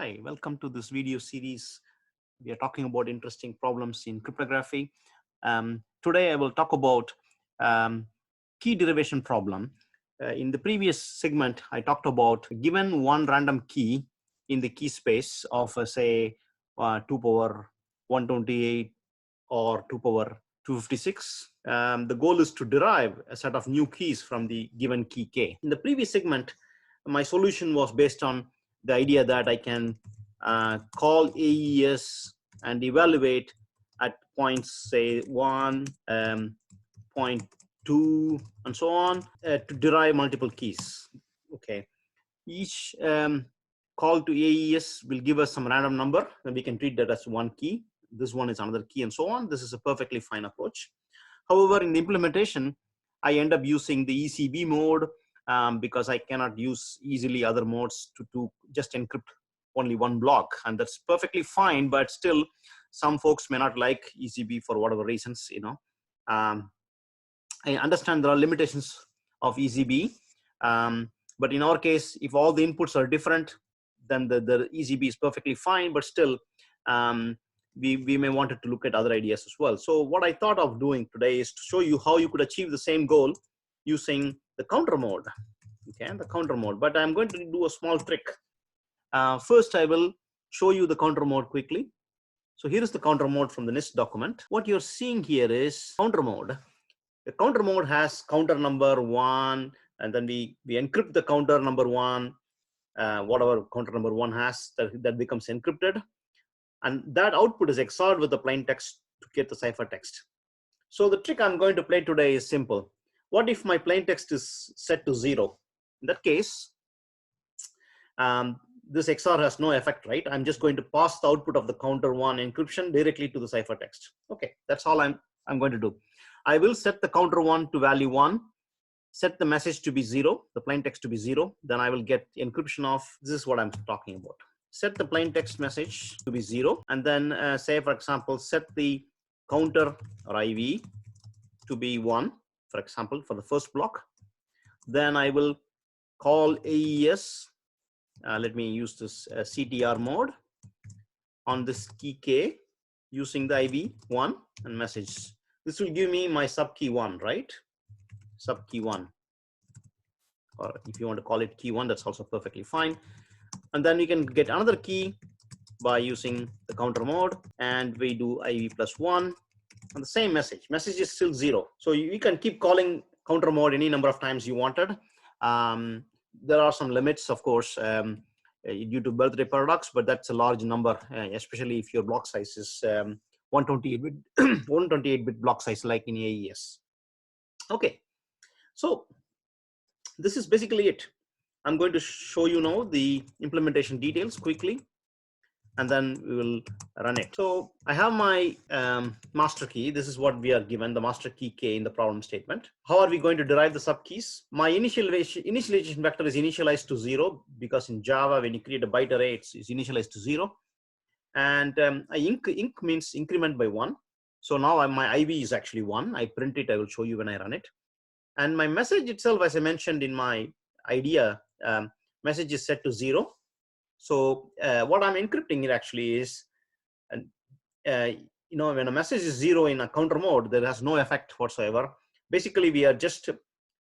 Hi, welcome to this video series. We are talking about interesting problems in cryptography. Today I will talk about key derivation problem. In the previous segment, I talked about given one random key in the key space of say 2 power 128 or 2 power 256. The goal is to derive a set of new keys from the given key k. In the previous segment, my solution was based on the idea that I can call AES and evaluate at points say 1, point 2, and so on to derive multiple keys. Okay, each call to AES will give us some random number, and we can treat that as one key. This one is another key, and so on. This is a perfectly fine approach. However, in the implementation, I end up using the ECB mode because I cannot use easily other modes to just encrypt only one block, and that's perfectly fine. But still, some folks may not like ECB for whatever reasons. I understand there are limitations of ECB, but in our case, if all the inputs are different, then the ECB is perfectly fine. But still, we may want to look at other ideas as well. So what I thought of doing today is to show you how you could achieve the same goal using the counter mode. Okay, the counter mode. But I'm going to do a small trick. First, I will show you the counter mode quickly. So here is the counter mode from the NIST document. What you're seeing here is counter mode. The counter mode has counter number 1, and then we encrypt the counter number 1. Whatever counter number 1 has, that becomes encrypted. And that output is XORed with the plaintext to get the ciphertext. So the trick I'm going to play today is simple. What if my plaintext is set to 0? In that case, this XOR has no effect, right? I'm just going to pass the output of the counter 1 encryption directly to the ciphertext. Okay, that's all I'm going to do. I will set the counter 1 to value 1, set the message to be 0, the plaintext to be 0. Then I will get encryption of, this is what I'm talking about. Set the plaintext message to be 0, and then say, for example, set the counter or IV to be 1, for example, for the first block. Then I will call AES. Let me use this CTR mode on this key K using the IV 1 and message. This will give me my subkey 1, right? Subkey 1. Or if you want to call it key 1, that's also perfectly fine. And then we can get another key by using the counter mode, and we do IV plus 1 and the same message. Message is still 0. So you can keep calling counter mode any number of times you wanted. There are some limits, of course, due to birthday paradox, but that's a large number, especially if your block size is 128-bit block size like in AES. Okay, so this is basically it. I'm going to show you now the implementation details quickly, and then we will run it. So I have my master key. This is what we are given, the master key K in the problem statement. How are we going to derive the subkeys? My initialization vector is initialized to 0 because in Java, when you create a byte array, it's initialized to 0. And inc means increment by 1. So now my IV is actually 1. I print it. I will show you when I run it. And my message itself, as I mentioned in my idea, message is set to 0. So what I'm encrypting it actually is, when a message is 0 in a counter mode, there has no effect whatsoever. Basically, we are just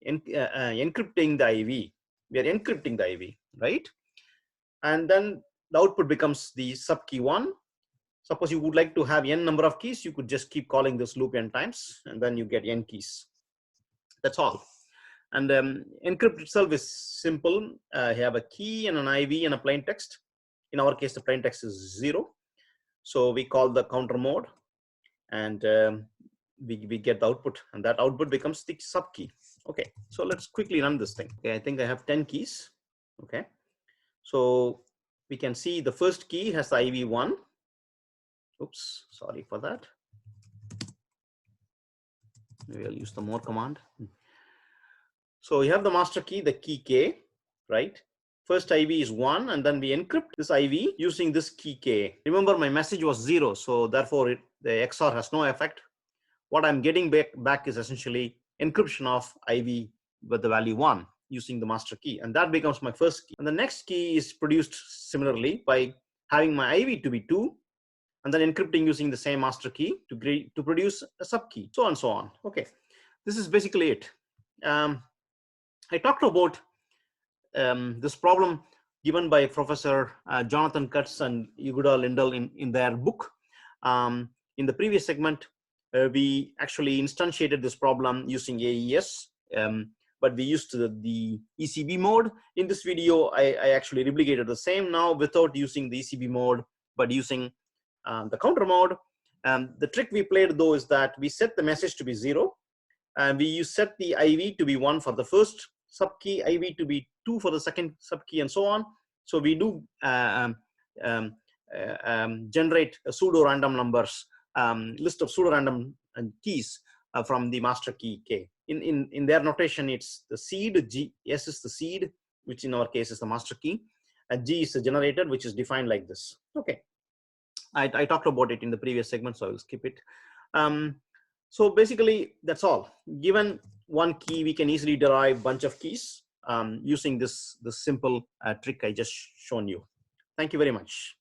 encrypting the IV. We are encrypting the IV, right? And then the output becomes the subkey 1. Suppose you would like to have n number of keys, you could just keep calling this loop n times, and then you get n keys. That's all. And encrypt itself is simple. You have a key and an IV and a plaintext. In our case, the plaintext is 0. So we call the counter mode, and we get the output, and that output becomes the subkey. Okay, so let's quickly run this thing. Okay, I think I have 10 keys. Okay, so we can see the first key has the IV 1. Oops, sorry for that. Maybe I'll use the more command. So you have the master key, the key K, right? First IV is 1, and then we encrypt this IV using this key K. Remember, my message was 0, so therefore the XOR has no effect. What I'm getting back is essentially encryption of IV with the value 1 using the master key, and that becomes my first key. And the next key is produced similarly by having my IV to be 2, and then encrypting using the same master key to produce a subkey, so on and so on. Okay, this is basically it. I talked about this problem given by Professor Jonathan Cutts and Yehuda Lindell in their book. In the previous segment, we actually instantiated this problem using AES, but we used the ECB mode. In this video, I actually replicated the same now without using the ECB mode, but using the counter mode. The trick we played though is that we set the message to be 0, and we set the IV to be 1 for the first subkey, IV to be 2 for the second subkey, and so on. So we do generate a pseudo-random numbers, list of pseudo-random keys from the master key K. In their notation, it's the seed, G, S is the seed, which in our case is the master key, and G is the generator, which is defined like this. Okay, I talked about it in the previous segment, so I will skip it. So basically, that's all. Given one key, we can easily derive a bunch of keys using this simple trick I just shown you. Thank you very much.